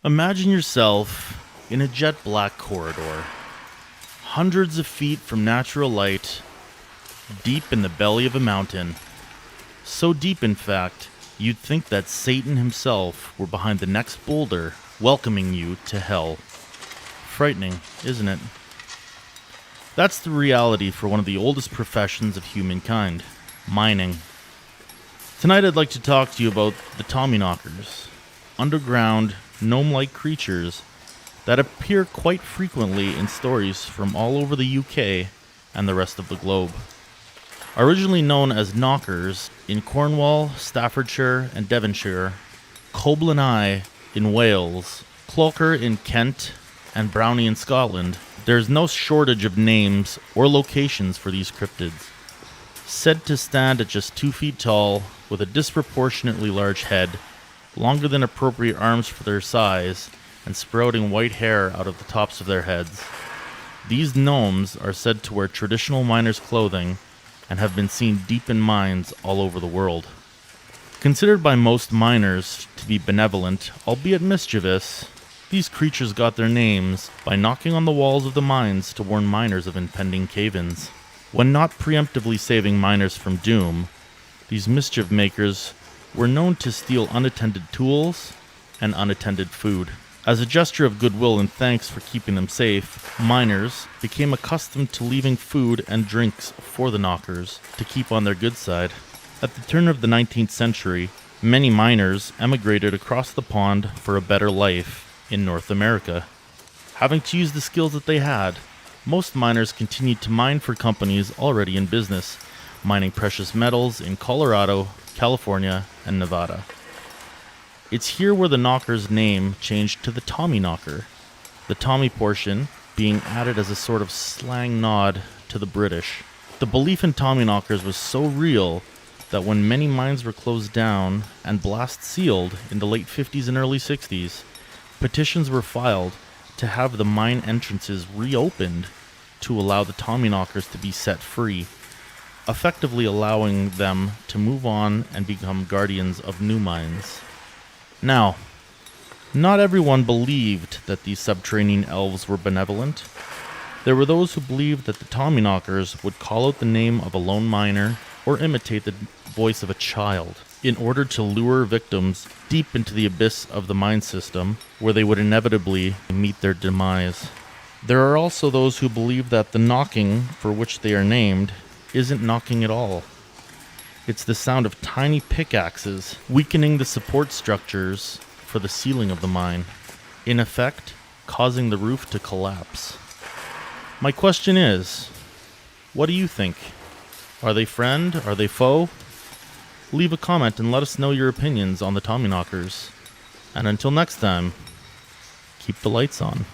Imagine yourself in a jet black corridor, hundreds of feet from natural light, deep in the belly of a mountain. So deep, in fact, you'd think that Satan himself were behind the next boulder, welcoming you to hell. Frightening, isn't it? That's the reality for one of the oldest professions of humankind, mining. Tonight I'd like to talk to you about the Tommyknockers, underground, gnome-like creatures that appear quite frequently in stories from all over the UK and the rest of the globe. Originally known as knockers in Cornwall, Staffordshire, and Devonshire, Coblynau in Wales, Cloaker in Kent, and Brownie in Scotland, there's no shortage of names or locations for these cryptids. Said to stand at just 2 feet tall, with a disproportionately large head, longer than appropriate arms for their size, and sprouting white hair out of the tops of their heads. These gnomes are said to wear traditional miners' clothing and have been seen deep in mines all over the world. Considered by most miners to be benevolent, albeit mischievous, these creatures got their names by knocking on the walls of the mines to warn miners of impending cave-ins. When not preemptively saving miners from doom, these mischief makers were known to steal unattended tools and unattended food. As a gesture of goodwill and thanks for keeping them safe, miners became accustomed to leaving food and drinks for the knockers to keep on their good side. At the turn of the 19th century, many miners emigrated across the pond for a better life in North America. Having to use the skills that they had, most miners continued to mine for companies already in business, mining precious metals in Colorado, California, and Nevada. It's here where the knocker's name changed to the Tommyknocker, the Tommy portion being added as a sort of slang nod to the British. The belief in Tommyknockers was so real that when many mines were closed down and blast sealed in the late 50s and early 60s, petitions were filed to have the mine entrances reopened to allow the Tommyknockers to be set free, effectively allowing them to move on and become guardians of new mines. Now, not everyone believed that these subterranean elves were benevolent. There were those who believed that the Tommyknockers would call out the name of a lone miner or imitate the voice of a child in order to lure victims deep into the abyss of the mine system, where they would inevitably meet their demise. There are also those who believe that the knocking for which they are named isn't knocking at all. It's the sound of tiny pickaxes weakening the support structures for the ceiling of the mine, in effect, causing the roof to collapse. My question is, what do you think? Are they friend? Are they foe? Leave a comment and let us know your opinions on the Tommyknockers. And until next time, keep the lights on.